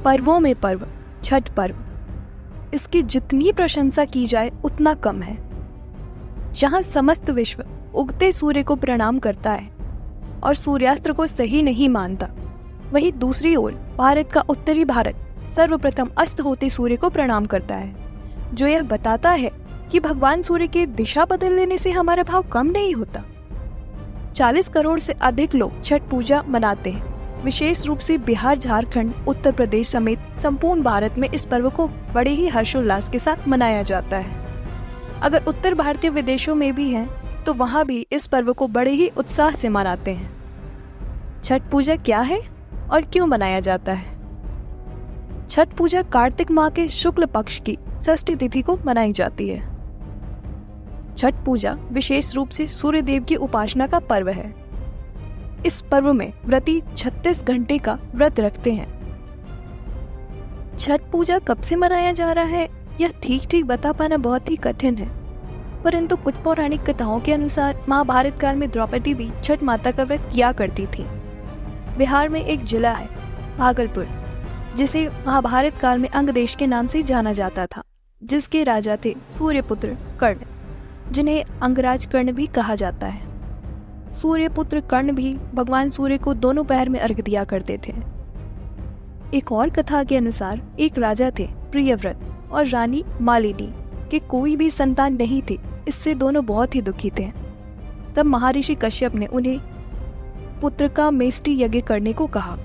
पर्वों में पर्व छठ पर्व, इसकी जितनी प्रशंसा की जाए उतना कम है। जहाँ समस्त विश्व उगते सूर्य को प्रणाम करता है और सूर्यास्त को सही नहीं मानता, वहीं दूसरी ओर भारत का उत्तरी भारत सर्वप्रथम अस्त होते सूर्य को प्रणाम करता है, जो यह बताता है कि भगवान सूर्य की दिशा बदल लेने से हमारा भाव कम नहीं होता। 40 करोड़ से अधिक लोग छठ पूजा मनाते हैं। विशेष रूप से बिहार, झारखंड, उत्तर प्रदेश समेत संपूर्ण भारत में इस पर्व को बड़े ही हर्षोल्लास के साथ मनाया जाता है। अगर उत्तर भारतीय विदेशों में भी हैं, तो वहाँ भी इस पर्व को बड़े ही उत्साह से मनाते हैं। छठ पूजा क्या है और क्यों मनाया जाता है? छठ पूजा कार्तिक माह के शुक्ल पक्ष की षष्ठी तिथि को मनाई जाती है। छठ पूजा विशेष रूप से सूर्य देव की उपासना का पर्व है। इस पर्व में व्रती 36 घंटे का व्रत रखते हैं। छठ पूजा कब से मनाया जा रहा है, यह ठीक बता पाना बहुत ही कठिन है, परंतु कुछ पौराणिक कथाओं के अनुसार महाभारत काल में द्रौपदी भी छठ माता का व्रत किया करती थी। बिहार में एक जिला है भागलपुर, जिसे महाभारत काल में अंग देश के नाम से जाना जाता था, जिसके राजा थे सूर्यपुत्र कर्ण, जिन्हें अंगराज कर्ण भी कहा जाता है। सूर्यपुत्र कर्ण भी भगवान सूर्य को दोनों पहर में अर्घ दिया करते थे। एक और कथा के अनुसार एक राजा थे प्रियव्रत और रानी मालिनी के कोई भी संतान नहीं थे। इससे दोनों बहुत ही दुखी थे। तब महर्षि कश्यप ने उन्हें पुत्र का मेष्टि यज्ञ करने को कहा।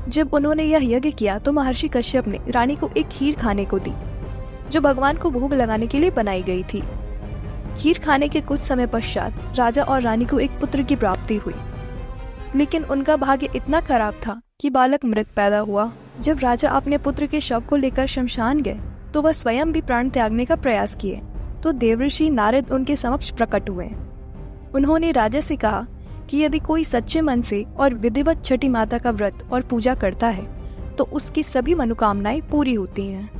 जब उन्होंने यह यज्ञ किया तो महर्षि कश्यप ने रानी को एक खीर खाने को दी, जो भगवान को भोग लगाने के लिए बनाई गई थी। खीर खाने के कुछ समय पश्चात राजा और रानी को एक पुत्र की प्राप्ति हुई, लेकिन उनका भाग्य इतना खराब था कि बालक मृत पैदा हुआ। जब राजा अपने पुत्र के शव को लेकर शमशान गए तो वह स्वयं भी प्राण त्यागने का प्रयास किए, तो देवऋषि नारद उनके समक्ष प्रकट हुए। उन्होंने राजा से कहा कि यदि कोई सच्चे मन से और विधिवत छठी माता का व्रत और पूजा करता है तो उसकी सभी मनोकामनाएं पूरी होती हैं।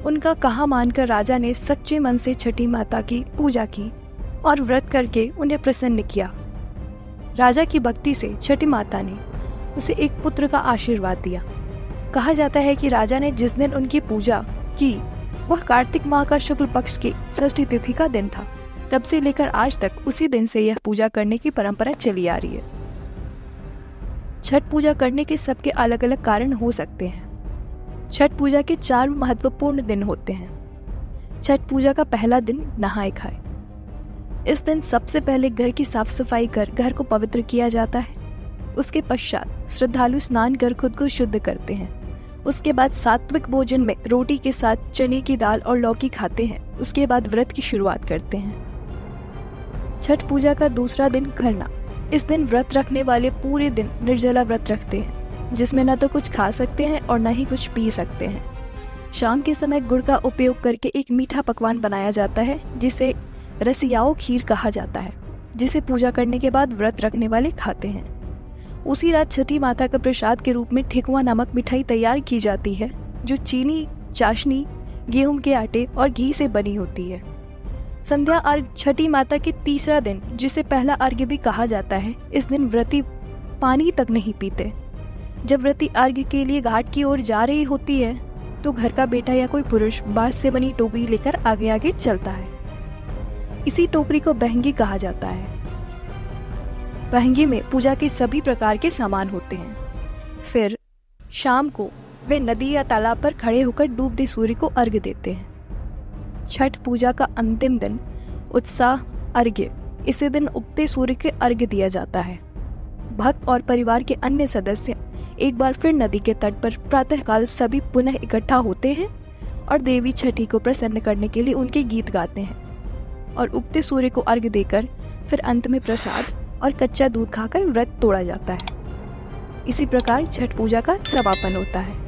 उनका कहा मानकर राजा ने सच्चे मन से छठी माता की पूजा की और व्रत करके उन्हें प्रसन्न किया। राजा की भक्ति से छठी माता ने उसे एक पुत्र का आशीर्वाद दिया। कहा जाता है कि राजा ने जिस दिन उनकी पूजा की वह कार्तिक माह का शुक्ल पक्ष की षष्ठी तिथि का दिन था। तब से लेकर आज तक उसी दिन से यह पूजा करने की परंपरा चली आ रही है। छठ पूजा करने के सबके अलग अलग कारण हो सकते हैं। छठ पूजा के 4 महत्वपूर्ण दिन होते हैं। छठ पूजा का पहला दिन नहाए खाए। इस दिन सबसे पहले घर की साफ सफाई कर घर को पवित्र किया जाता है। उसके पश्चात श्रद्धालु स्नान कर खुद को शुद्ध करते हैं। उसके बाद सात्विक भोजन में रोटी के साथ चने की दाल और लौकी खाते हैं। उसके बाद व्रत की शुरुआत करते हैं। छठ पूजा का दूसरा दिन खरना। इस दिन व्रत रखने वाले पूरे दिन निर्जला व्रत रखते हैं, जिसमें न तो कुछ खा सकते हैं और न ही कुछ पी सकते हैं। शाम के समय गुड़ का उपयोग करके एक मीठा पकवान बनाया जाता है, जिसे रसियाओ खीर कहा जाता है, जिसे पूजा करने के बाद व्रत रखने वाले खाते हैं। उसी रात छठी माता का प्रसाद के रूप में ठेकुआ नामक मिठाई तैयार की जाती है, जो चीनी, चाशनी, गेहूं के आटे और घी से बनी होती है। संध्या अर्घ छठी माता के तीसरा दिन, जिसे पहला अर्घ्य भी कहा जाता है। इस दिन व्रती पानी तक नहीं पीते। जब व्रती अर्घ्य के लिए घाट की ओर जा रही होती है तो घर का बेटा या कोई पुरुष बांस से बनी टोकरी लेकर आगे आगे चलता है। इसी टोकरी को बहंगी कहा जाता है। बहंगी में पूजा के सभी प्रकार के सामान होते हैं। फिर शाम को वे नदी या तालाब पर खड़े होकर डूबते सूर्य को अर्घ्य देते हैं। छठ पूजा का अंतिम दिन उत्साह अर्घ्य। इसी दिन उगते सूर्य के अर्घ्य दिया जाता है। भक्त और परिवार के अन्य सदस्य एक बार फिर नदी के तट पर प्रातःकाल सभी पुनः इकट्ठा होते हैं और देवी छठी को प्रसन्न करने के लिए उनके गीत गाते हैं और उगते सूर्य को अर्घ्य देकर फिर अंत में प्रसाद और कच्चा दूध खाकर व्रत तोड़ा जाता है। इसी प्रकार छठ पूजा का समापन होता है।